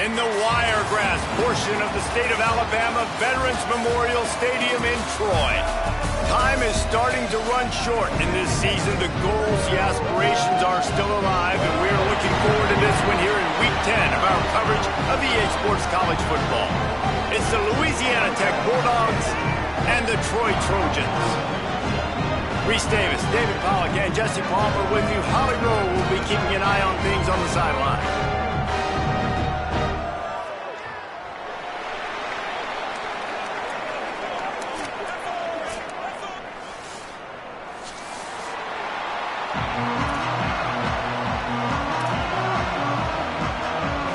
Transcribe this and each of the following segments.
in the Wiregrass portion of the state of Alabama Veterans Memorial Stadium in Troy. Time is starting to run short in this season. The goals, the aspirations are still alive, and we are looking forward to this one here in Week 10 of our coverage of EA Sports College Football. It's the Louisiana Tech Bulldogs and the Troy Trojans. Reese Davis, David Pollack, and Jesse Palmer with you. Holly Rowe will be keeping an eye on things on the sideline.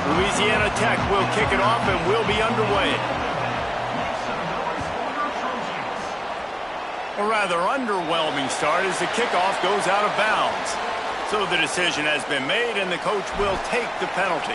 Louisiana Tech will kick it off and will be underway. A rather underwhelming start as the kickoff goes out of bounds. So the decision has been made and the coach will take the penalty.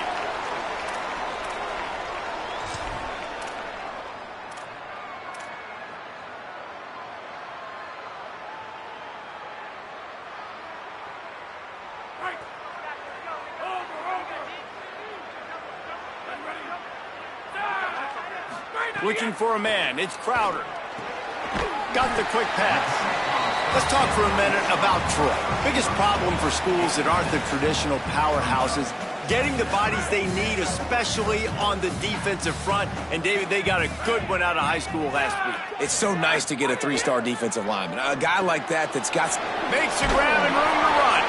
Looking for a man, it's Crowder. Got the quick pass. Let's talk for a minute about Troy. Biggest problem for schools that aren't the traditional powerhouses, getting the bodies they need, especially on the defensive front. And David, they got a good one out of high school last week. It's so nice to get a 3-star defensive lineman. A guy like that's got... Makes a grab and room to run.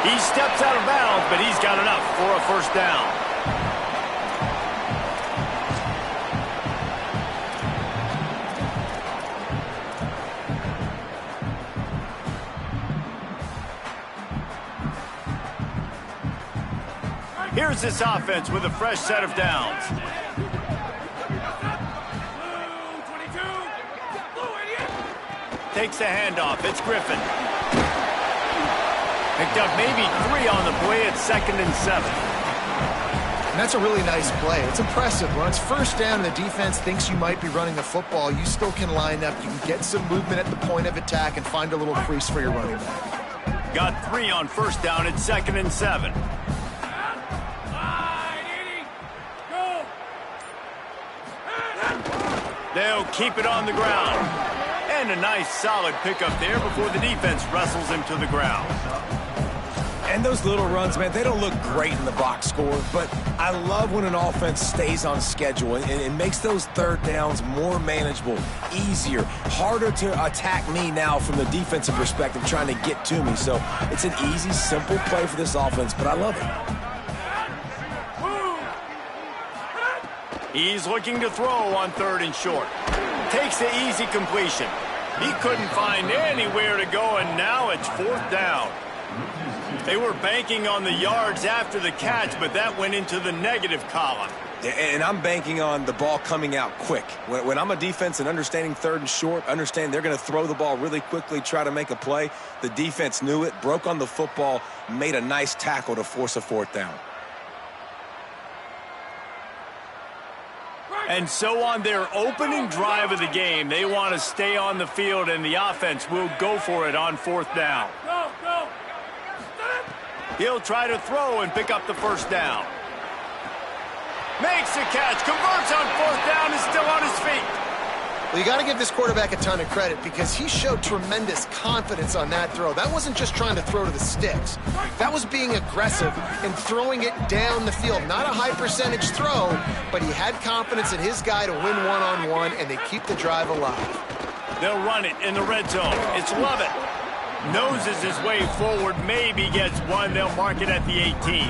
He steps out of bounds, but he's got enough for a first down. Here's this offense with a fresh set of downs. Takes the handoff. It's Griffin. Picked up maybe 3 on the play at 2nd and 7. And that's a really nice play. It's impressive. When it's first down and the defense thinks you might be running the football, you still can line up. You can get some movement at the point of attack and find a little crease for your running back. Got 3 on first down at 2nd and 7. They'll keep it on the ground. And a nice solid pickup there before the defense wrestles him to the ground. And those little runs, man, they don't look great in the box score, but I love when an offense stays on schedule and it makes those third downs more manageable, easier, harder to attack me now from the defensive perspective trying to get to me. So it's an easy, simple play for this offense, but I love it. He's looking to throw on 3rd and short. Takes the easy completion. He couldn't find anywhere to go, and now it's 4th down. They were banking on the yards after the catch, but that went into the negative column. And I'm banking on the ball coming out quick. When I'm a defense and understanding 3rd and short, understand they're going to throw the ball really quickly, try to make a play. The defense knew it, broke on the football, made a nice tackle to force a 4th down. And so on their opening drive of the game, they want to stay on the field, and the offense will go for it on 4th down. He'll try to throw and pick up the first down. Makes the catch, converts on 4th down, is still on his feet. Well, you got to give this quarterback a ton of credit because he showed tremendous confidence on that throw. That wasn't just trying to throw to the sticks. That was being aggressive and throwing it down the field. Not a high percentage throw, but he had confidence in his guy to win one-on-one, and they keep the drive alive. They'll run it in the red zone. It's Lovett. Noses his way forward, maybe gets one. They'll mark it at the 18.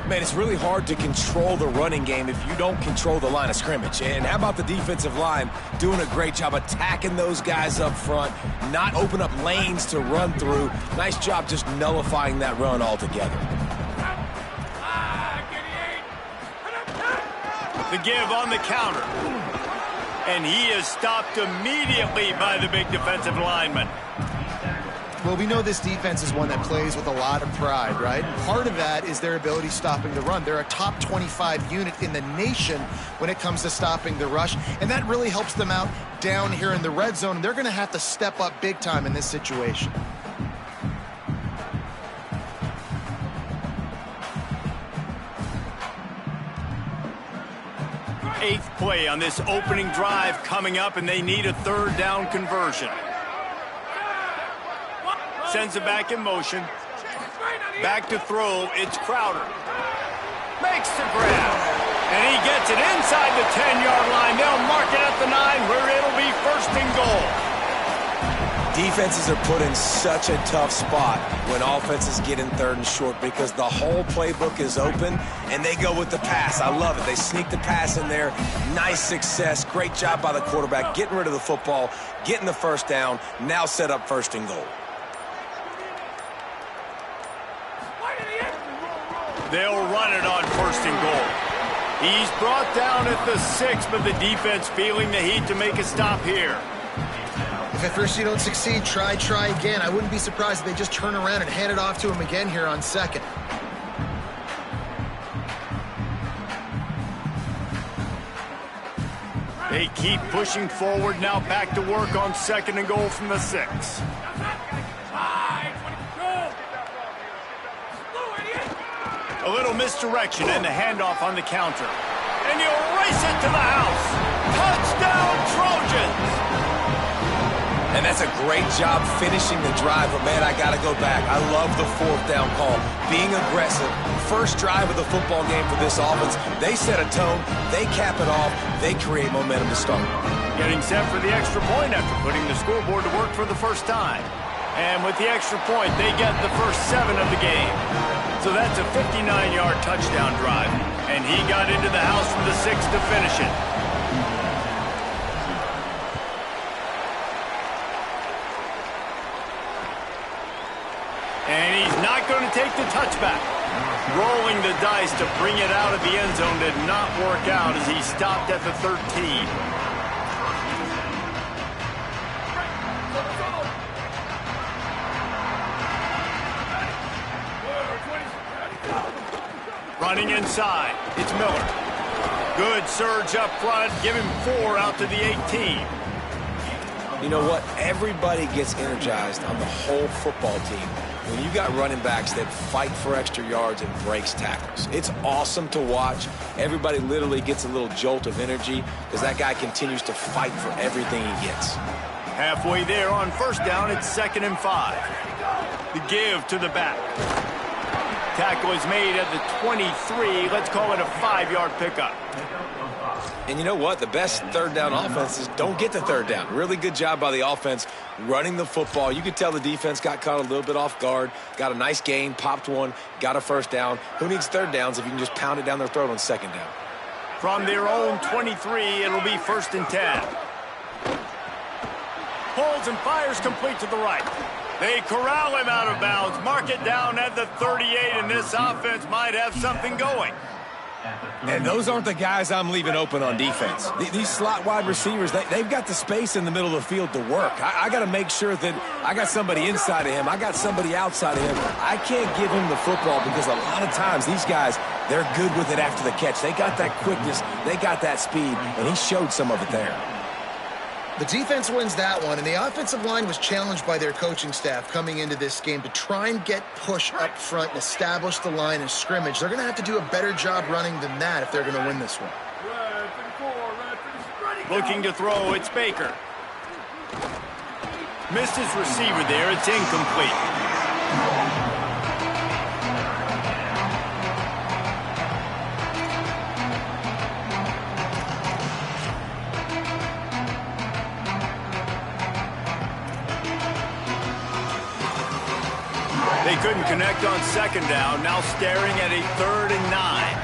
Man, it's really hard to control the running game if you don't control the line of scrimmage. And how about the defensive line doing a great job attacking those guys up front, not open up lanes to run through. Nice job just nullifying that run altogether. The give on the counter. And he is stopped immediately by the big defensive lineman. Well, we know this defense is one that plays with a lot of pride, right? Part of that is their ability stopping the run. They're a top 25 unit in the nation when it comes to stopping the rush, and that really helps them out down here in the red zone. They're going to have to step up big time in this situation. 8th play on this opening drive coming up, and they need a 3rd down conversion. Sends it back in motion. Back to throw, it's Crowder. Makes the grab. And he gets it inside the 10-yard line. They'll mark it at the 9 where it'll be 1st and goal. Defenses are put in such a tough spot when offenses get in 3rd and short because the whole playbook is open and they go with the pass. I love it. They sneak the pass in there. Nice success. Great job by the quarterback getting rid of the football, getting the 1st down, now set up 1st and goal. They'll run it on 1st and goal. He's brought down at the 6, but the defense feeling the heat to make a stop here. If at first you don't succeed, try again. I wouldn't be surprised if they just turn around and hand it off to him again here on 2nd. They keep pushing forward, now back to work on 2nd and goal from the 6. A little misdirection and the handoff on the counter. And he'll race it to the house. Touchdown, Trojans! And that's a great job finishing the drive, but man, I got to go back. I love the 4th down call. Being aggressive, 1st drive of the football game for this offense. They set a tone, they cap it off, they create momentum to start. Getting set for the extra point after putting the scoreboard to work for the 1st time. And with the extra point, they get the first 7 of the game. So that's a 59-yard touchdown drive. And he got into the house from the 6 to finish it. And he's not going to take the touchback. Rolling the dice to bring it out of the end zone did not work out as he stopped at the 13. Running inside, it's Miller. Good surge up front, give him 4 out to the 18. You know what? Everybody gets energized on the whole football team when you got running backs that fight for extra yards and breaks tackles. It's awesome to watch. Everybody literally gets a little jolt of energy because that guy continues to fight for everything he gets. Halfway there on 1st down, it's 2nd and 5. The give to the back. Tackle is made at the 23. Let's call it a 5-yard pickup. And you know what? The best 3rd down offenses don't get the 3rd down. Really good job by the offense running the football. You could tell the defense got caught a little bit off guard. Got a nice gain, popped one, got a 1st down. Who needs 3rd downs if you can just pound it down their throat on 2nd down? From their own 23, it'll be 1st and 10. Pulls and fires complete to the right. They corral him out of bounds, mark it down at the 38, and this offense might have something going. And those aren't the guys I'm leaving open on defense. These slot wide receivers, they've got the space in the middle of the field to work. I got to make sure that I got somebody inside of him. I got somebody outside of him. I can't give him the football because a lot of times these guys, they're good with it after the catch. They got that quickness. They got that speed, and he showed some of it there. The defense wins that one, and the offensive line was challenged by their coaching staff coming into this game to try and get push up front and establish the line of scrimmage. They're going to have to do a better job running than that if they're going to win this one. Looking to throw, it's Baker. Missed his receiver there, it's incomplete. They couldn't connect on 2nd down, now staring at a 3rd and 9.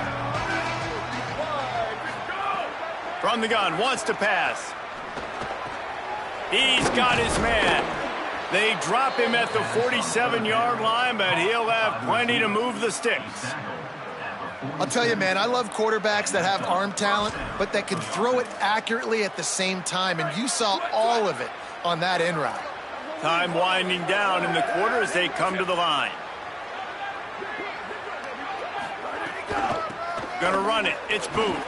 From the gun, wants to pass. He's got his man. They drop him at the 47-yard line, but he'll have plenty to move the sticks. I'll tell you, man, I love quarterbacks that have arm talent, but that can throw it accurately at the same time, and you saw all of it on that in route. Time winding down in the quarter as they come to the line. Gonna run it. It's Booth.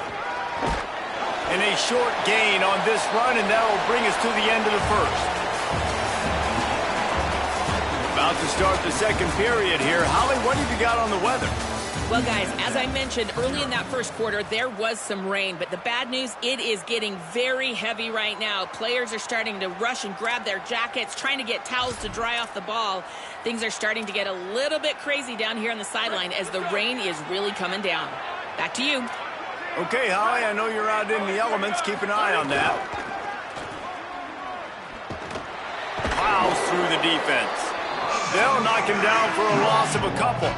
And a short gain on this run, and that will bring us to the end of the 1st. About to start the 2nd period here. Holly, what have you got on the weather? Well, guys, as I mentioned early in that first quarter, there was some rain. But the bad news, it is getting very heavy right now. Players are starting to rush and grab their jackets, trying to get towels to dry off the ball. Things are starting to get a little bit crazy down here on the sideline as the rain is really coming down. Back to you. Okay, Holly, I know you're out in the elements. Keep an eye on that. Plows through the defense. They'll knock him down for a loss of a couple.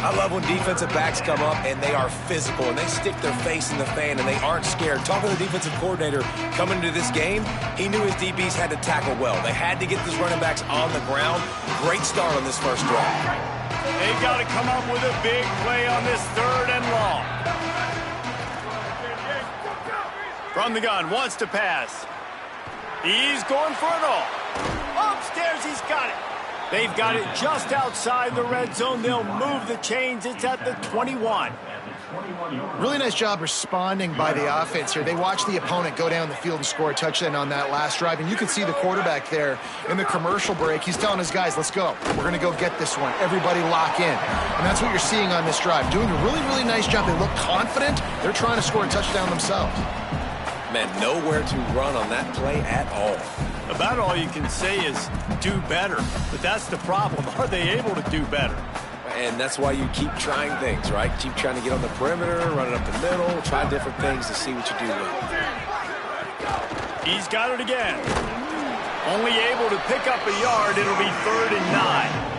I love when defensive backs come up and they are physical and they stick their face in the fan and they aren't scared. Talking to the defensive coordinator coming into this game, he knew his DBs had to tackle well. They had to get these running backs on the ground. Great start on this first drive. They got to come up with a big play on this 3rd and long. From the gun, wants to pass. He's going for it all. Upstairs, he's got it. They've got it just outside the red zone. They'll move the chains. It's at the 21. Really nice job responding by the offense here. They watched the opponent go down the field and score a touchdown on that last drive. And you can see the quarterback there in the commercial break. He's telling his guys, let's go. We're going to go get this one. Everybody lock in. And that's what you're seeing on this drive. Doing a really, really nice job. They look confident. They're trying to score a touchdown themselves. Man, nowhere to run on that play at all. About all you can say is do better. But that's the problem. Are they able to do better? And that's why you keep trying things, right? Keep trying to get on the perimeter, run it up the middle, try different things to see what you do with it. He's got it again. Only able to pick up a yard. It'll be 3rd and 9.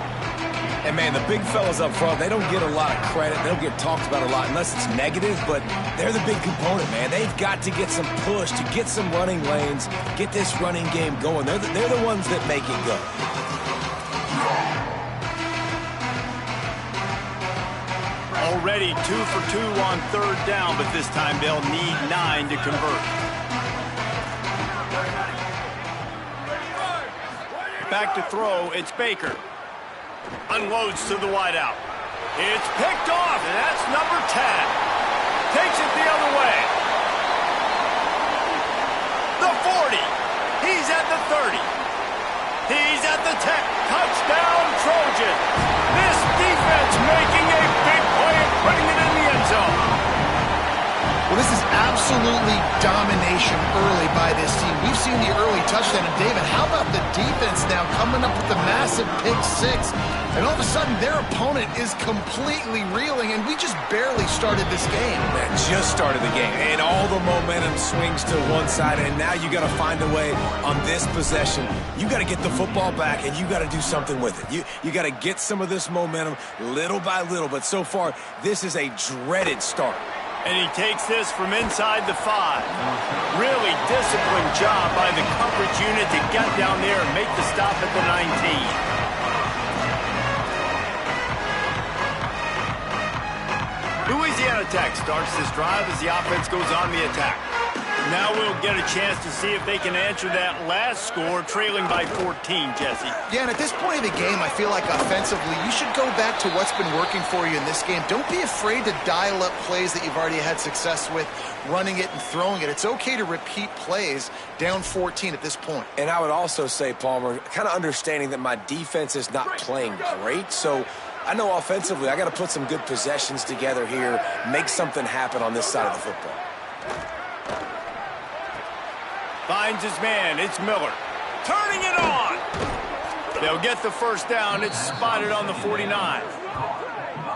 And, man, the big fellas up front, they don't get a lot of credit. They don't get talked about a lot unless it's negative, but they're the big component, man. They've got to get some push, to get some running lanes, get this running game going. They're the ones that make it go. Already 2 for 2 on 3rd down, but this time they'll need 9 to convert. Back to throw, it's Baker. Unloads to the wideout. It's picked off, and that's number 10. Takes it the other way. The 40. He's at the 30. He's at the 10. Touchdown, Trojan. This defense making a big play and putting it in the end zone. Well, this is absolutely domination early by this team. We've seen the early touchdown. And, David, how about the defense now coming up with the massive pick 6? And all of a sudden, their opponent is completely reeling, and we just barely started this game. Man, just started the game, and all the momentum swings to one side, and now you got to find a way on this possession. You got to get the football back, and you got to do something with it. You got to get some of this momentum little by little, but so far, this is a dreaded start. And he takes this from inside the 5. Really disciplined job by the coverage unit to get down there and make the stop at the 19. Louisiana Tech starts this drive as the offense goes on the attack. Now we'll get a chance to see if they can answer that last score, trailing by 14, Jesse. Yeah, and at this point of the game, I feel like offensively, you should go back to what's been working for you in this game. Don't be afraid to dial up plays that you've already had success with, running it and throwing it. It's okay to repeat plays down 14 at this point. And I would also say, Palmer, kind of understanding that my defense is not playing great, so I know offensively I got to put some good possessions together here, make something happen on this side of the football. Finds his man. It's Miller. Turning it on. They'll get the first down. It's spotted on the 49.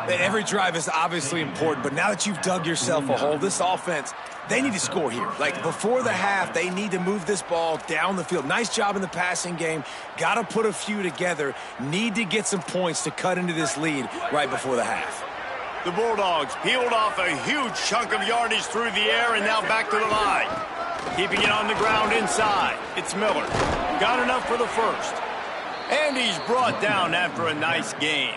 And every drive is obviously important, but now that you've dug yourself a hole, this offense, they need to score here. Like, before the half, they need to move this ball down the field. Nice job in the passing game. Got to put a few together. Need to get some points to cut into this lead right before the half. The Bulldogs peeled off a huge chunk of yardage through the air and now back to the line. Keeping it on the ground inside. It's Miller. Got enough for the first. And he's brought down after a nice gain.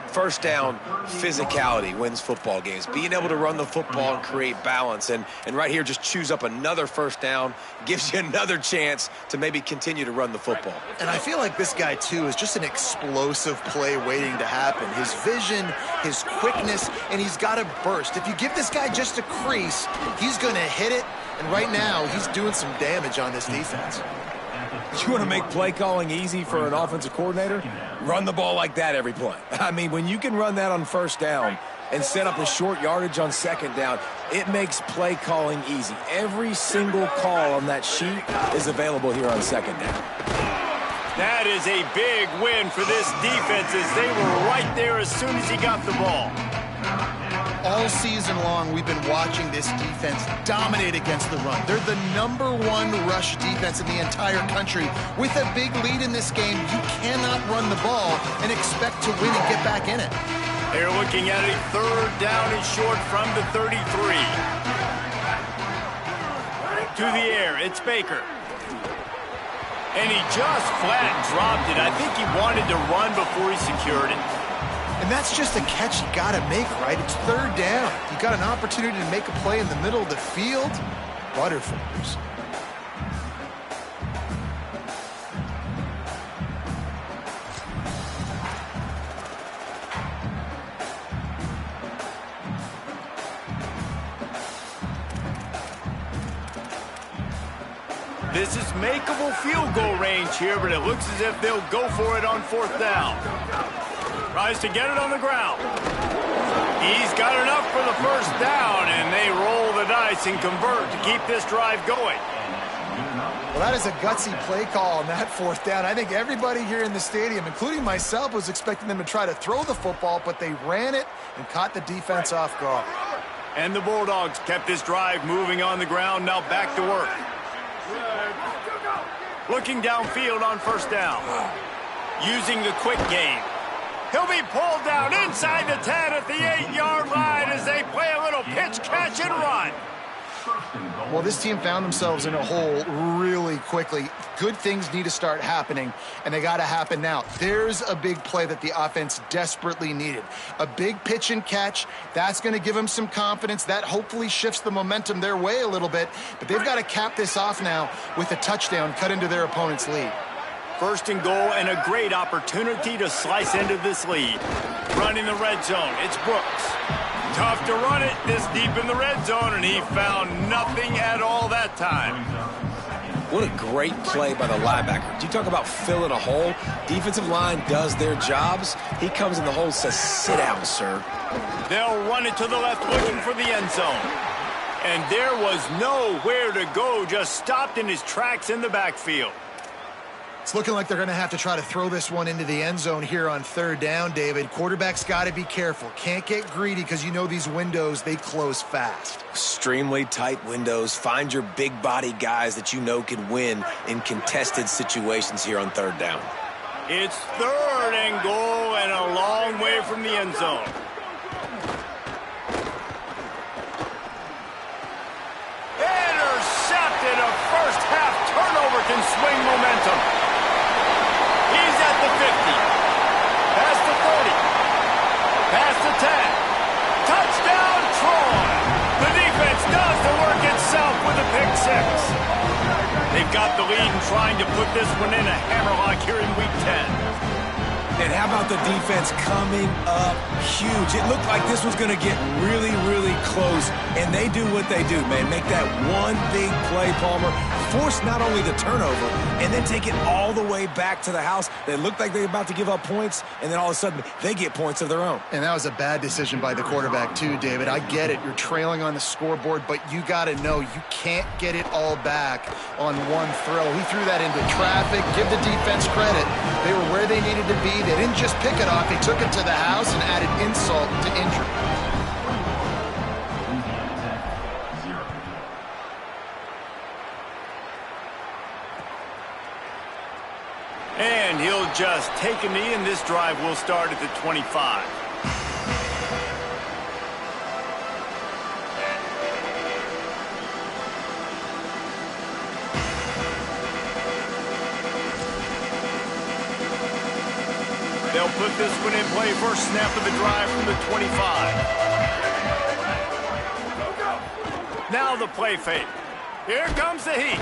First down, physicality wins football games. Being able to run the football and create balance. And right here, just choose up another first down. Gives you another chance to maybe continue to run the football. And I feel like this guy, too, is just an explosive play waiting to happen. His vision, his quickness, and he's got a burst. If you give this guy just a crease, he's going to hit it. And right now, he's doing some damage on this defense. You want to make play calling easy for an offensive coordinator? Run the ball like that every play. I mean, when you can run that on first down and set up a short yardage on second down, it makes play calling easy. Every single call on that sheet is available here on second down. That is a big win for this defense as they were right there as soon as he got the ball. All season long, we've been watching this defense dominate against the run. They're the #1 rush defense in the entire country. With a big lead in this game, you cannot run the ball and expect to win and get back in it. They're looking at a 3rd down and short from the 33. To the air, it's Baker. And he just flat dropped it. I think he wanted to run before he secured it. And that's just a catch you got to make, right? It's 3rd down. You got an opportunity to make a play in the middle of the field. Butterfingers. This is makeable field goal range here, but it looks as if they'll go for it on 4th down. Tries to get it on the ground. He's got enough for the 1st down, and they roll the dice and convert to keep this drive going. Well, that is a gutsy play call on that 4th down. I think everybody here in the stadium, including myself, was expecting them to try to throw the football, but they ran it and caught the defense off guard. And the Bulldogs kept this drive moving on the ground, now back to work. Looking downfield on 1st down. Using the quick game. He'll be pulled down inside the 10 at the 8-yard line as they play a little pitch, catch, and run. Well, this team found themselves in a hole really quickly. Good things need to start happening, and they got to happen now. There's a big play that the offense desperately needed. A big pitch and catch. That's going to give them some confidence. That hopefully shifts the momentum their way a little bit, but they've got to cap this off now with a touchdown cut into their opponent's lead. 1st and goal and a great opportunity to slice into this lead. Running the red zone, it's Brooks. Tough to run it this deep in the red zone, and he found nothing at all that time. What a great play by the linebacker. You talk about filling a hole. Defensive line does their jobs. He comes in the hole and says, "Sit down, sir." They'll run it to the left looking for the end zone. And there was nowhere to go, just stopped in his tracks in the backfield. It's looking like they're going to have to try to throw this one into the end zone here on 3rd down, David. Quarterback's got to be careful. Can't get greedy because you know these windows, they close fast. Extremely tight windows. Find your big body guys that you know can win in contested situations here on 3rd down. It's 3rd and goal and a long way from the end zone. Intercepted. A first half turnover can swing momentum. He's at the 50. Past the 30. Past the 10. Touchdown, Troy. The defense does the work itself with a pick 6. They've got the lead and trying to put this one in a hammerlock here in Week 10. And how about the defense coming up huge? It looked like this was going to get really, really close, and they do what they do, man. Make that one big play, Palmer. Force not only the turnover, and then take it all the way back to the house. They looked like they were about to give up points, and then all of a sudden, they get points of their own. And that was a bad decision by the quarterback, too, David. I get it. You're trailing on the scoreboard, but you got to know you can't get it all back on one throw. He threw that into traffic. Give the defense credit. They were where they needed to be. They didn't just pick it off. They took it to the house and added insult to injury. And he'll just take a knee, and this drive will start at the 25. They'll put this one in play. First snap of the drive from the 25. Now the play fake. Here comes the heat.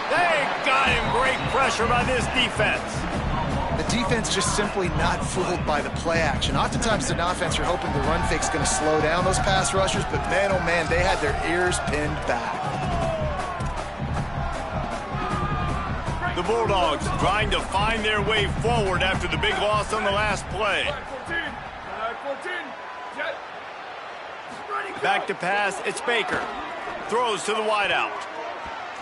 They got him. Great pressure by this defense. The defense just simply not fooled by the play action. Oftentimes, an offense, you're hoping the run fake's going to slow down those pass rushers, but man, oh man, they had their ears pinned back. The Bulldogs trying to find their way forward after the big loss on the last play. Back to pass, it's Baker. Throws to the wideout.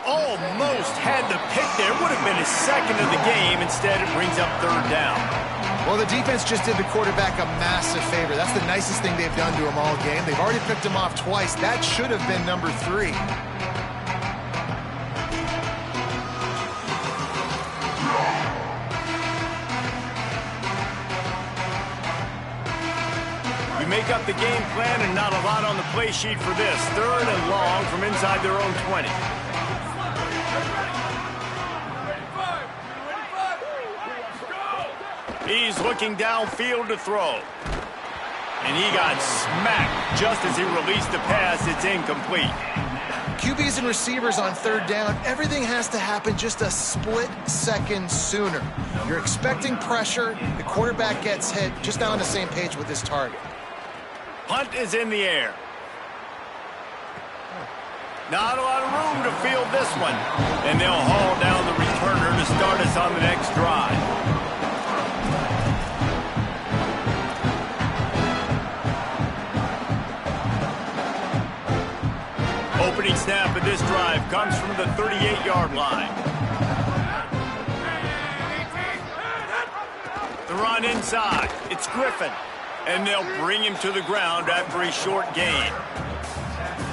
Almost had the pick there. Would have been his second of the game. Instead, it brings up third down. Well, the defense just did the quarterback a massive favor. That's the nicest thing they've done to him all game. They've already picked him off twice. That should have been number 3. You make up the game plan and not a lot on the play sheet for this. Third and long from inside their own 20. He's looking downfield to throw. And he got smacked just as he released the pass. It's incomplete. QBs and receivers on third down, everything has to happen just a split second sooner. You're expecting pressure. The quarterback gets hit. Just not on the same page with his target. Punt is in the air. Not a lot of room to field this one. And they'll haul down the returner to start us on the next drive. Opening snap of this drive comes from the 38-yard line. The run inside. It's Griffin. And they'll bring him to the ground after a short gain.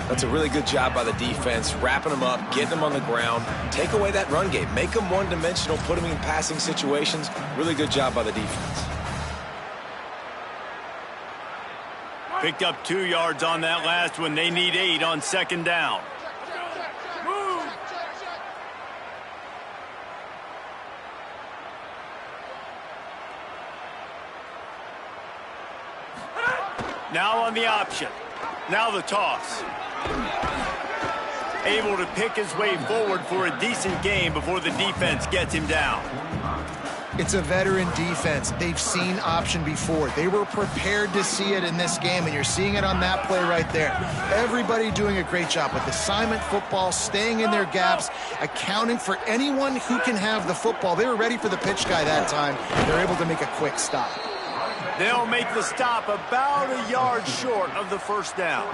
That's a really good job by the defense, wrapping them up, getting them on the ground. Take away that run game. Make them one-dimensional, put them in passing situations. Really good job by the defense. Picked up 2 yards on that last one. They need 8 on second down. Now on the option. Now the toss. Able to pick his way forward for a decent gain before the defense gets him down. It's a veteran defense. They've seen option before. They were prepared to see it in this game, and you're seeing it on that play right there. Everybody doing a great job with assignment football, staying in their gaps, accounting for anyone who can have the football. They were ready for the pitch guy that time. They're able to make a quick stop. They'll make the stop about a yard short of the first down.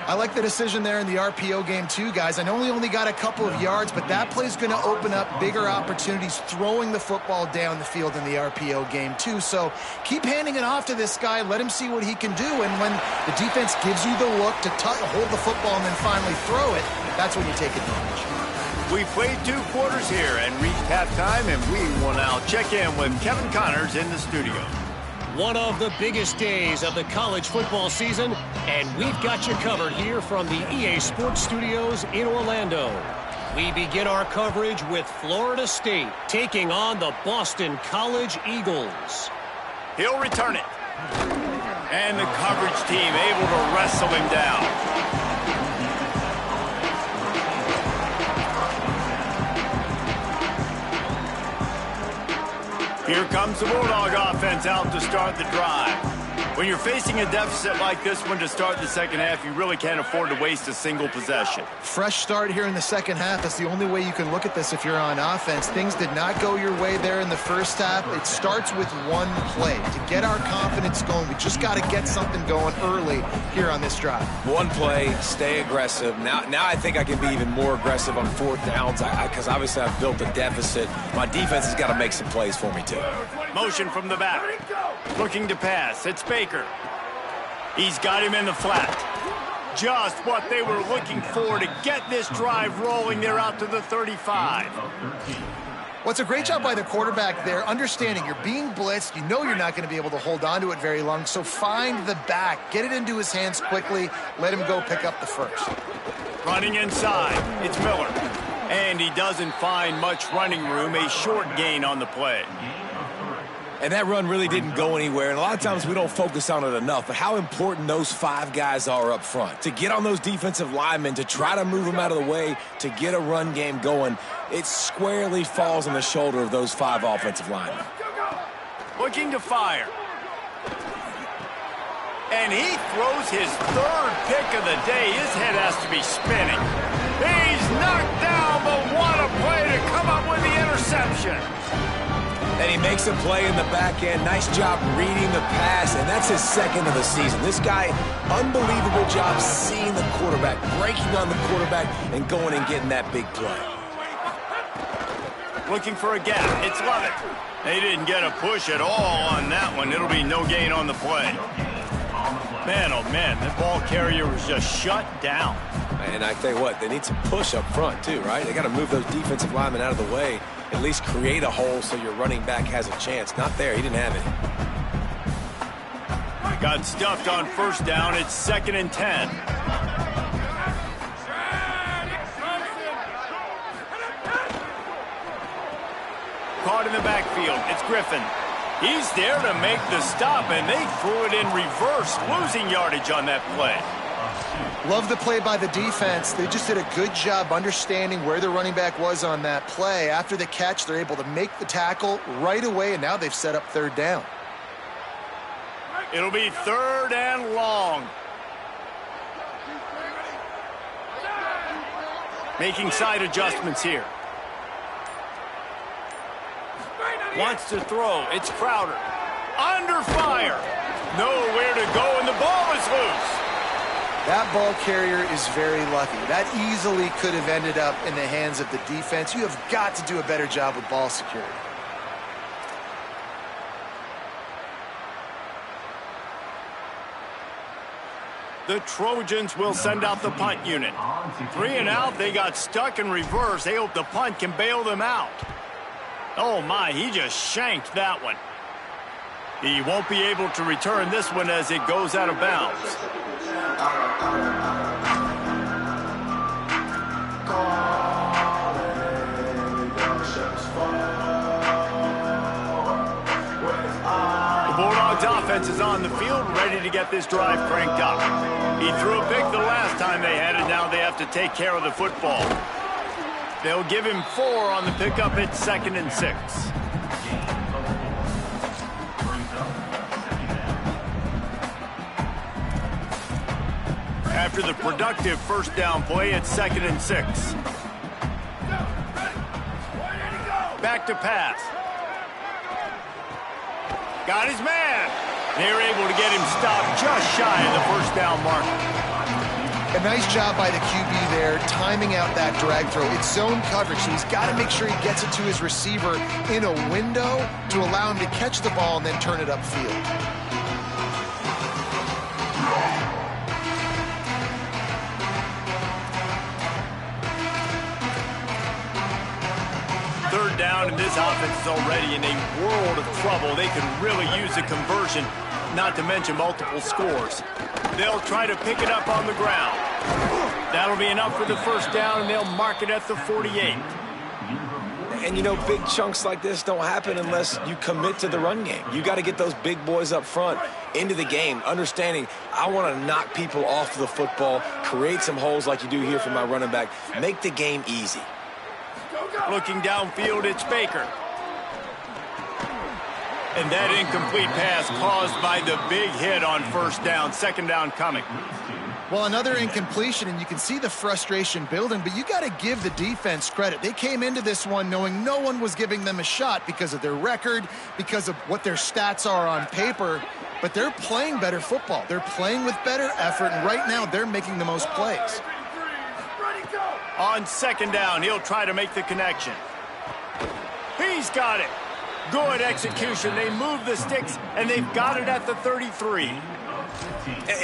I like the decision there in the RPO game too, guys. I know he only got a couple of yards, but that play's going to open up bigger opportunities throwing the football down the field in the RPO game too. So keep handing it off to this guy. Let him see what he can do. And when the defense gives you the look to hold the football and then finally throw it, that's when you take advantage. We played 2 quarters here and reached halftime, and we will now check in with Kevin Connors in the studio. One of the biggest days of the college football season, and we've got you covered here from the EA Sports Studios in Orlando. We begin our coverage with Florida State taking on the Boston College Eagles. He'll return it. And the coverage team able to wrestle him down. Here comes the Bulldog offense out to start the drive. When you're facing a deficit like this one to start the second half, you really can't afford to waste a single possession. Fresh start here in the second half. That's the only way you can look at this if you're on offense. Things did not go your way there in the first half. It starts with one play. To get our confidence going, we just got to get something going early here on this drive. One play, stay aggressive. Now I think I can be even more aggressive on fourth downs because obviously I've built a deficit. My defense has got to make some plays for me too. Motion from the back. Looking to pass. It's Baker. He's got him in the flat. Just what they were looking for to get this drive rolling. They're out to the 35. Well, it's a great job by the quarterback there, understanding you're being blitzed. You know you're not going to be able to hold on to it very long, so find the back. Get it into his hands quickly. Let him go pick up the first. Running inside. It's Miller. And he doesn't find much running room. A short gain on the play. And that run really didn't go anywhere. And a lot of times we don't focus on it enough. But how important those 5 guys are up front. To get on those defensive linemen, to try to move them out of the way, to get a run game going, it squarely falls on the shoulder of those 5 offensive linemen. Looking to fire. And he throws his 3rd pick of the day. His head has to be spinning. He's knocked down but what a play to come up with the interception. And he makes a play in the back end. Nice job reading the pass, and that's his second of the season. This guy, unbelievable job seeing the quarterback, breaking on the quarterback, and going and getting that big play. Looking for a gap. It's Lovett. They didn't get a push at all on that one. It'll be no gain on the play. Man, oh man, that ball carrier was just shut down. And I tell you what, they need some push up front too, right? They got to move those defensive linemen out of the way, at least create a hole so your running back has a chance. Not there. He didn't have it. Got stuffed on first down. It's 2nd and 10. Caught in the backfield. It's Griffin. He's there to make the stop, and they threw it in reverse, losing yardage on that play. Love the play by the defense. They just did a good job understanding where the running back was on that play. After the catch, they're able to make the tackle right away, and now they've set up 3rd down. It'll be 3rd and long. Making side adjustments here. Wants to throw. It's Crowder. Under fire. Nowhere to go, and the ball is loose. That ball carrier is very lucky. That easily could have ended up in the hands of the defense. You have got to do a better job with ball security. The Trojans will send out the punt unit. 3 and out. They got stuck in reverse. They hope the punt can bail them out. Oh, my, he just shanked that one. He won't be able to return this one as it goes out of bounds. The Bulldogs offense is on the field, ready to get this drive cranked up. He threw a pick the last time they had it. Now they have to take care of the football. They'll give him 4 on the pickup. It's 2nd and 6. After the productive first down play, it's 2nd and 6. Back to pass. Got his man. They're able to get him stopped just shy of the first down mark. A nice job by the QB there, timing out that drag throw. It's zone coverage, so he's got to make sure he gets it to his receiver in a window to allow him to catch the ball and then turn it upfield. Third down, and this offense is already in a world of trouble. They could really use a conversion, not to mention multiple scores. They'll try to pick it up on the ground. That'll be enough for the first down, and they'll mark it at the 48. And, you know, big chunks like this don't happen unless you commit to the run game. You got to get those big boys up front into the game, understanding I want to knock people off the football, create some holes like you do here for my running back, make the game easy. Looking downfield, it's Baker. And that incomplete pass caused by the big hit on first down. 2nd down coming. Well, another incompletion, and you can see the frustration building, but you got to give the defense credit. They came into this one knowing no one was giving them a shot because of their record, because of what their stats are on paper, but they're playing better football. They're playing with better effort, and right now they're making the most plays. On 2nd down, he'll try to make the connection. He's got it. Good execution. They move the sticks, and they've got it at the 33.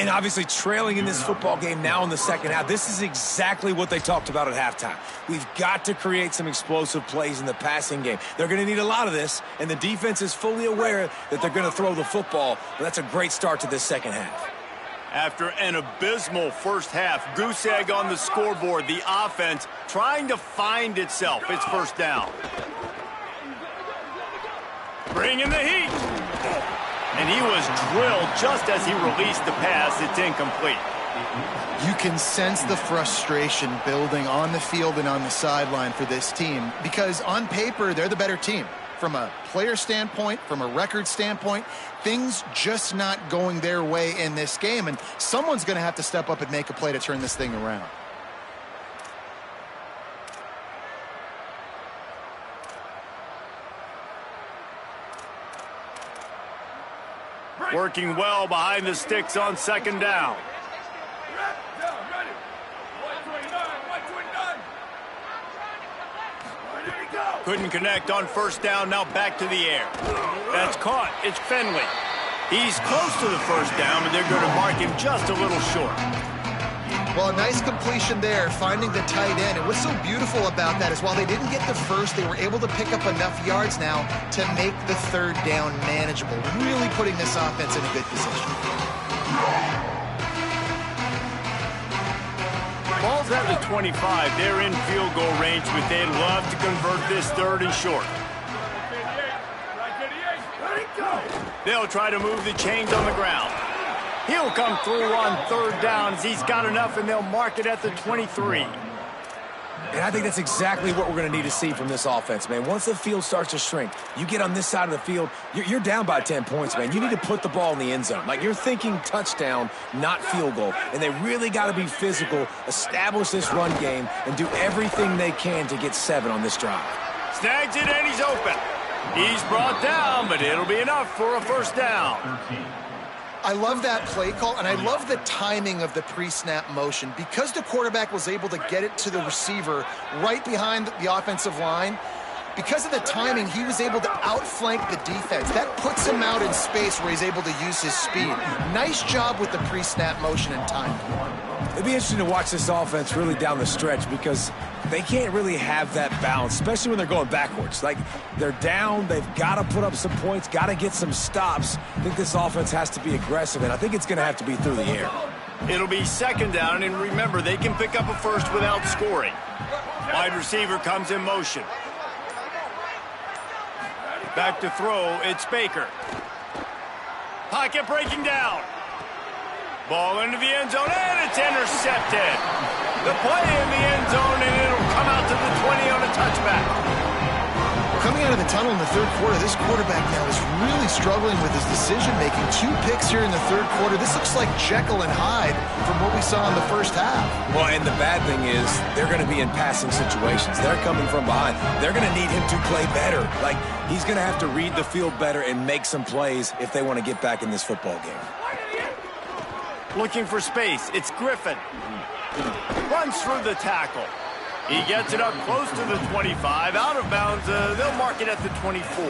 And obviously trailing in this football game now in the second half. This is exactly what they talked about at halftime. We've got to create some explosive plays in the passing game. They're going to need a lot of this, and the defense is fully aware that they're going to throw the football. But that's a great start to this second half. After an abysmal first half, goose egg on the scoreboard, the offense trying to find itself. It's first down. Bring in the heat. And he was drilled just as he released the pass. It's incomplete. You can sense the frustration building on the field and on the sideline for this team because on paper, they're the better team. From a player standpoint, from a record standpoint, things just not going their way in this game, and someone's going to have to step up and make a play to turn this thing around. Working well behind the sticks on second down. Couldn't connect on first down, now back to the air. That's caught. It's Finley. He's close to the first down, but they're going to mark him just a little short. Well, a nice completion there, finding the tight end. And what's so beautiful about that is while they didn't get the first, they were able to pick up enough yards now to make the third down manageable, really putting this offense in a good position. Ball's at the 25. They're in field goal range, but they'd love to convert this third and short. They'll try to move the chains on the ground. He'll come through on third down as he's got enough, and they'll mark it at the 23. And I think that's exactly what we're going to need to see from this offense, man. Once the field starts to shrink, you get on this side of the field, you're down by 10 points, man. You need to put the ball in the end zone. Like, you're thinking touchdown, not field goal. And they really got to be physical, establish this run game, and do everything they can to get 7 on this drive. Snags it, and he's open. He's brought down, but it'll be enough for a first down. I love that play call, and I love the timing of the pre-snap motion. Because the quarterback was able to get it to the receiver right behind the offensive line, because of the timing, he was able to outflank the defense. That puts him out in space where he's able to use his speed. Nice job with the pre-snap motion and timing. It'd be interesting to watch this offense really down the stretch because they can't really have that balance, especially when they're going backwards. Like, they're down, they've got to put up some points, got to get some stops. I think this offense has to be aggressive, and I think it's going to have to be through the air. It'll be second down, and remember, they can pick up a first without scoring. Wide receiver comes in motion. Back to throw, it's Baker. Pocket breaking down. Ball into the end zone, and it's intercepted. The play in the end zone, and it'll come out to the 20 on a touchback. Coming out of the tunnel in the third quarter, this quarterback now is really struggling with his decision-making. 2 picks here in the third quarter. This looks like Jekyll and Hyde from what we saw in the first half. Well, and the bad thing is they're going to be in passing situations. They're coming from behind. They're going to need him to play better. Like, he's going to have to read the field better and make some plays if they want to get back in this football game. Looking for space, it's Griffin. Runs through the tackle. He gets it up close to the 25. Out of bounds, they'll mark it at the 24.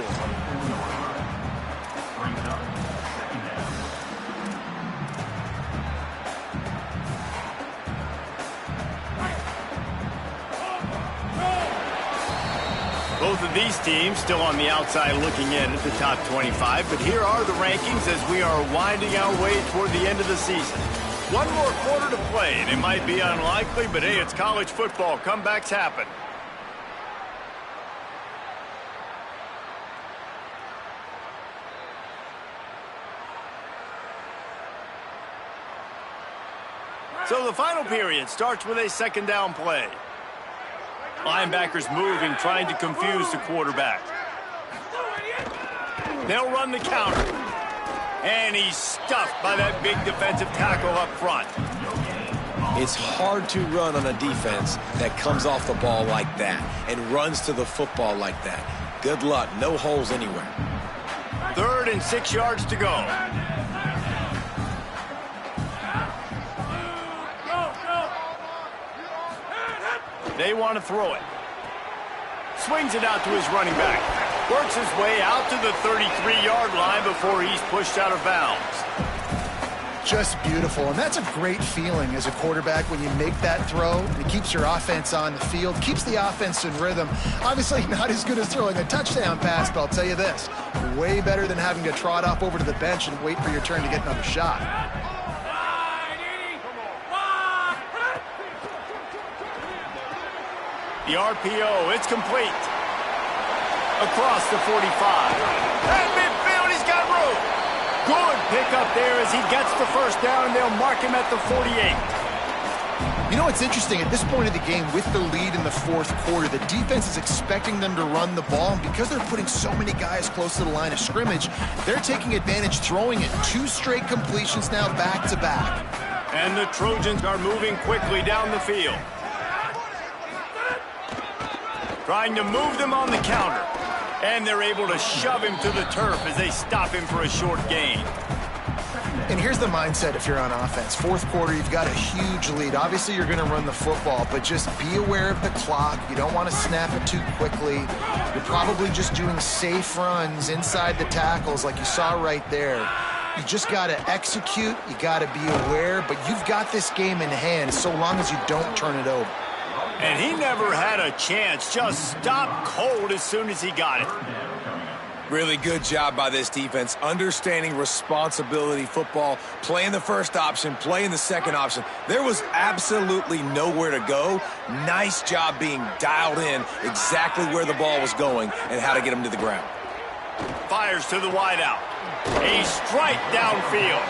Both of these teams still on the outside looking in at the top 25, but here are the rankings as we are winding our way toward the end of the season. One more quarter to play, and it might be unlikely, but hey, it's college football. Comebacks happen. So the final period starts with a second down play. Linebackers moving, trying to confuse the quarterback. They'll run the counter. And he's stuffed by that big defensive tackle up front. It's hard to run on a defense that comes off the ball like that and runs to the football like that. Good luck. No holes anywhere. 3rd and 6 yards to go. They want to throw it. Swings it out to his running back. Works his way out to the 33-yard line before he's pushed out of bounds. Just beautiful, and that's a great feeling as a quarterback when you make that throw. It keeps your offense on the field, keeps the offense in rhythm. Obviously not as good as throwing a touchdown pass, but I'll tell you this, way better than having to trot off over to the bench and wait for your turn to get another shot. The RPO, it's complete. Across the 45. At midfield, he's got room. Good pickup there as he gets the first down, and they'll mark him at the 48. You know what's interesting? At this point of the game, with the lead in the fourth quarter, the defense is expecting them to run the ball, and because they're putting so many guys close to the line of scrimmage, they're taking advantage, throwing it. 2 straight completions now back-to-back. And the Trojans are moving quickly down the field. Trying to move them on the counter. And they're able to shove him to the turf as they stop him for a short gain. And here's the mindset if you're on offense. Fourth quarter, you've got a huge lead. Obviously, you're going to run the football, but just be aware of the clock. You don't want to snap it too quickly. You're probably just doing safe runs inside the tackles like you saw right there. You just got to execute. You got to be aware, but you've got this game in hand so long as you don't turn it over. And he never had a chance. Just stopped cold as soon as he got it. Really good job by this defense, understanding responsibility football, playing the first option, playing the second option. There was absolutely nowhere to go. Nice job being dialed in exactly where the ball was going and how to get him to the ground. Fires to the wideout. A strike downfield.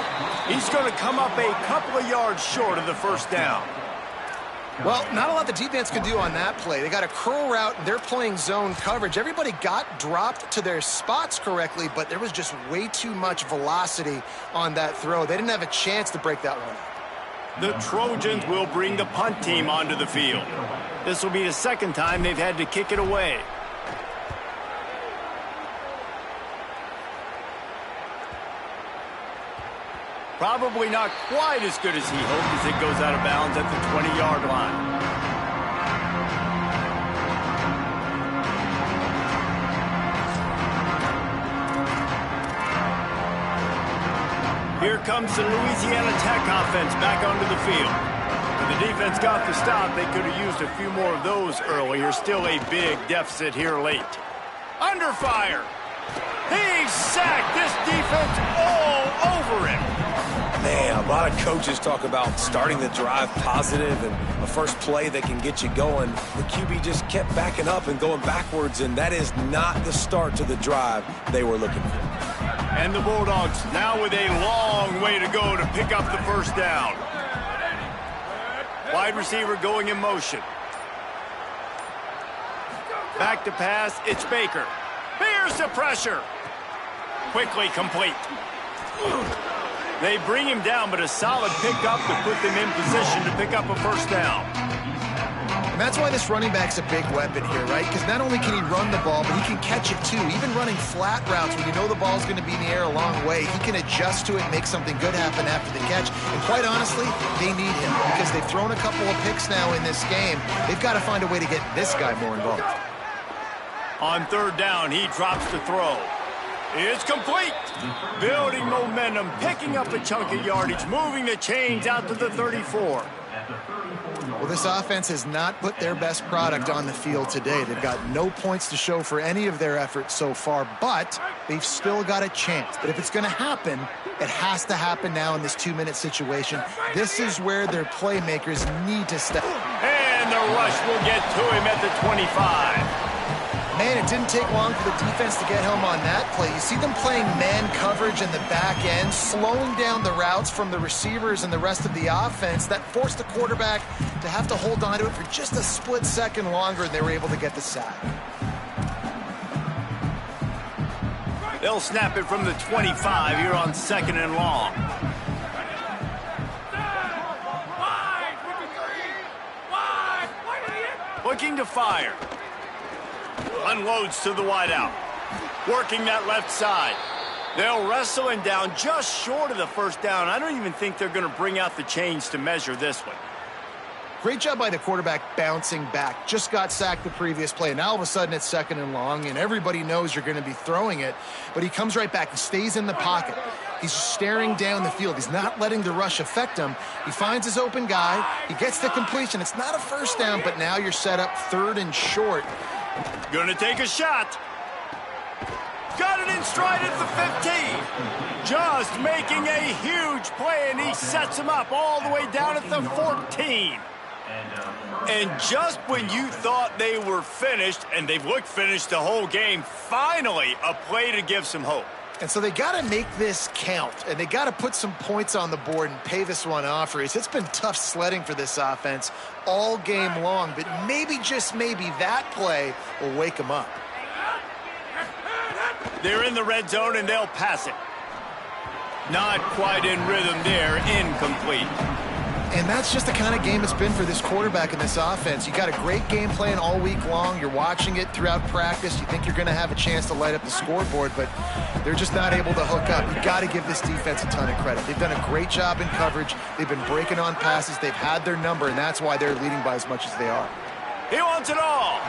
He's going to come up a couple of yards short of the first down. Well, not a lot the defense can do on that play. They got a curl route, and they're playing zone coverage. Everybody got dropped to their spots correctly, but there was just way too much velocity on that throw. They didn't have a chance to break that one. The Trojans will bring the punt team onto the field. This will be the second time they've had to kick it away. Probably not quite as good as he hoped as it goes out of bounds at the 20-yard line. Here comes the Louisiana Tech offense back onto the field. When the defense got the stop, they could have used a few more of those earlier. Still a big deficit here late. Under fire. He's sacked. This defense all over him. Man, a lot of coaches talk about starting the drive positive and a first play that can get you going. The QB just kept backing up and going backwards, and that is not the start to the drive they were looking for. And the Bulldogs now with a long way to go to pick up the first down. Wide receiver going in motion. Back to pass, it's Baker. Here's the pressure. Quickly complete. They bring him down, but a solid pickup to put them in position to pick up a first down. And that's why this running back's a big weapon here, right? Because not only can he run the ball, but he can catch it too. Even running flat routes when you know the ball's going to be in the air a long way, he can adjust to it and make something good happen after the catch. And quite honestly, they need him because they've thrown a couple of picks now in this game. They've got to find a way to get this guy more involved. On third down, he drops the throw. It's complete. Building momentum, picking up a chunk of yardage, moving the chains out to the 34. Well, this offense has not put their best product on the field today. They've got no points to show for any of their efforts so far, but they've still got a chance. But if it's going to happen, it has to happen now in this 2-minute situation. This is where their playmakers need to step. And the rush will get to him at the 25. Man, it didn't take long for the defense to get home on that play. You see them playing man coverage in the back end, slowing down the routes from the receivers and the rest of the offense. That forced the quarterback to have to hold on to it for just a split second longer, and they were able to get the sack. They'll snap it from the 25 here on second and long. Looking to fire. Unloads to the wideout. Working that left side. They'll wrestle him down just short of the first down. I don't even think they're going to bring out the chains to measure this one. Great job by the quarterback bouncing back. Just got sacked the previous play. Now all of a sudden it's second and long, and everybody knows you're going to be throwing it. But he comes right back. He stays in the pocket. He's staring down the field. He's not letting the rush affect him. He finds his open guy. He gets the completion. It's not a first down, but now you're set up third and short. Gonna take a shot. Got it in stride at the 15. Just making a huge play, and he sets him up all the way down at the 14. And just when you thought they were finished, and they've looked finished the whole game, finally a play to give some hope. And so they got to make this count, and they got to put some points on the board and pay this one off. It's been tough sledding for this offense all game long, but maybe, just maybe, that play will wake them up. They're in the red zone, and they'll pass it. Not quite in rhythm there, incomplete. And that's just the kind of game it's been for this quarterback in this offense. You got a great game plan all week long. You're watching it throughout practice. You think you're going to have a chance to light up the scoreboard, but they're just not able to hook up. You got to give this defense a ton of credit. They've done a great job in coverage. They've been breaking on passes. They've had their number, and that's why they're leading by as much as they are. He wants it all.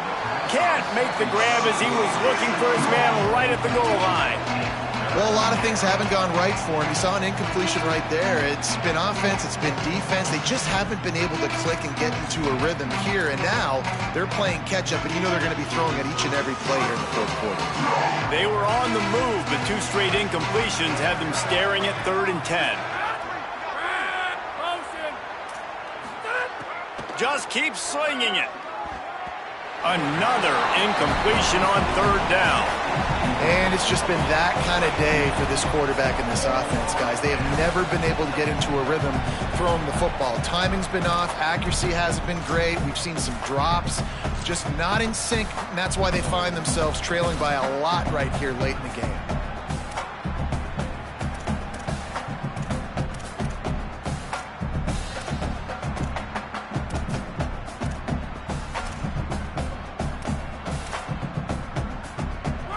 Can't make the grab as he was looking for his man right at the goal line. Well, a lot of things haven't gone right for him. You saw an incompletion right there. It's been offense, it's been defense. They just haven't been able to click and get into a rhythm here. And now they're playing catch-up, and you know they're going to be throwing at each and every play here in the fourth quarter. They were on the move, but 2 straight incompletions had them staring at 3rd and 10. Just keep slinging it. Another incompletion on 3rd down. And it's just been that kind of day for this quarterback and this offense, guys. They have never been able to get into a rhythm throwing the football. Timing's been off. Accuracy hasn't been great. We've seen some drops. Just not in sync, and that's why they find themselves trailing by a lot right here late in the game.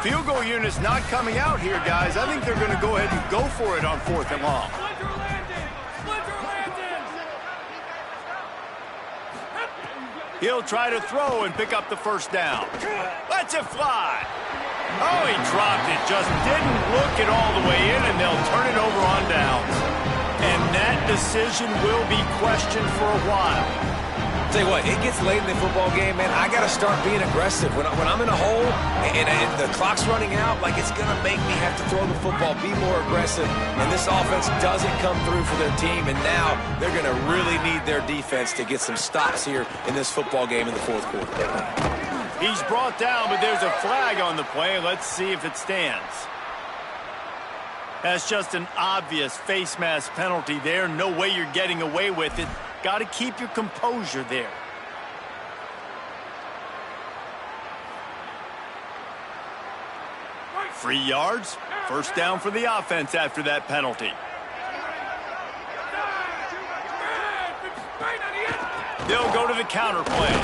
Field goal unit's not coming out here, guys. I think they're going to go ahead and go for it on 4th and long. He'll try to throw and pick up the first down. Lets it fly. Oh, he dropped it. Just didn't look it all the way in, and they'll turn it over on downs. And that decision will be questioned for a while. Tell you what, it gets late in the football game, man. I got to start being aggressive. When I'm in a hole and the clock's running out, like, it's going to make me have to throw the football, be more aggressive. And this offense doesn't come through for their team, and now they're going to really need their defense to get some stops here in this football game in the fourth quarter. He's brought down, but there's a flag on the play. Let's see if it stands. That's just an obvious face mask penalty there. No way you're getting away with it. Got to keep your composure there. Free yards. First down for the offense after that penalty. They'll go to the counter play.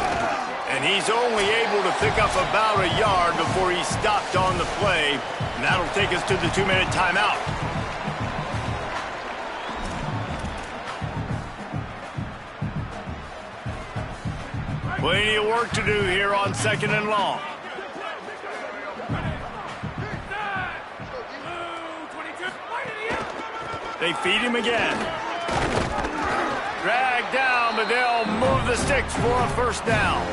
And he's only able to pick up about a yard before he stopped on the play. And that'll take us to the 2-minute timeout. Plenty of work to do here on 2nd and long. They feed him again. Drag down, but they'll move the sticks for a first down.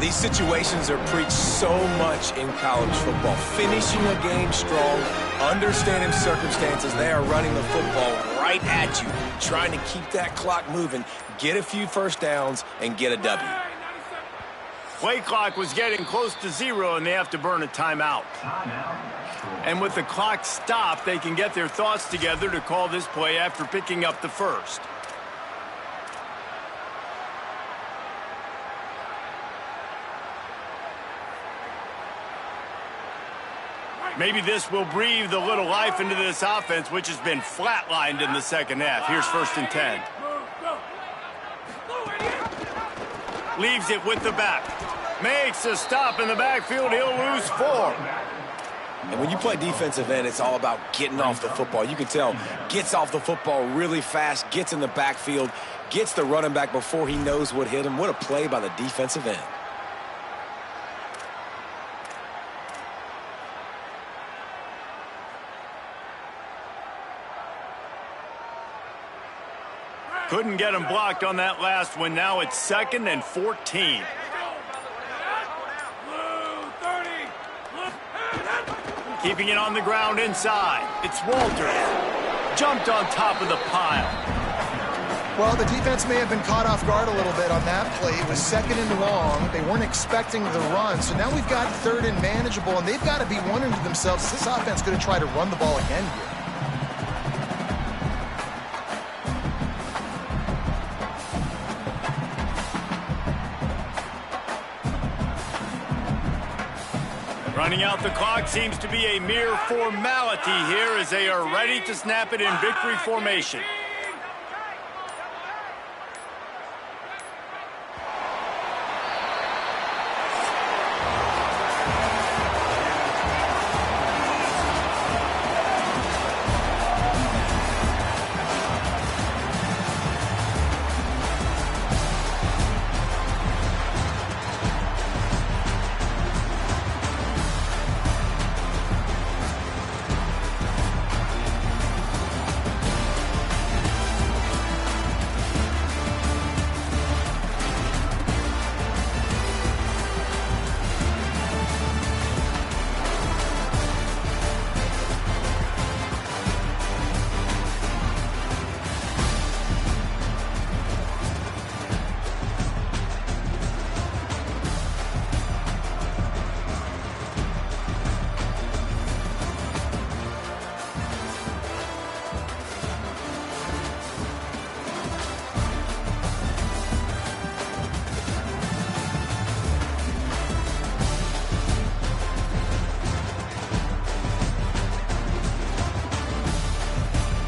These situations are preached so much in college football. Finishing a game strong, understanding circumstances. They are running the football right at you, trying to keep that clock moving, get a few first downs, and get a W. Play clock was getting close to 0, and they have to burn a timeout. And with the clock stopped, they can get their thoughts together to call this play after picking up the first. Maybe this will breathe a little life into this offense, which has been flatlined in the second half. Here's 1st and 10. Leaves it with the back. Makes a stop in the backfield. He'll lose 4. And when you play defensive end, it's all about getting off the football. You can tell, gets off the football really fast, gets in the backfield, gets the running back before he knows what hit him. What a play by the defensive end. Couldn't get him blocked on that last one. Now it's 2nd and 14. Keeping it on the ground inside. It's Walters. Jumped on top of the pile. Well, the defense may have been caught off guard a little bit on that play. It was 2nd and long. They weren't expecting the run. So now we've got 3rd and manageable, and they've got to be wondering to themselves, is this offense going to try to run the ball again here? Running out the clock seems to be a mere formality here as they are ready to snap it in victory formation.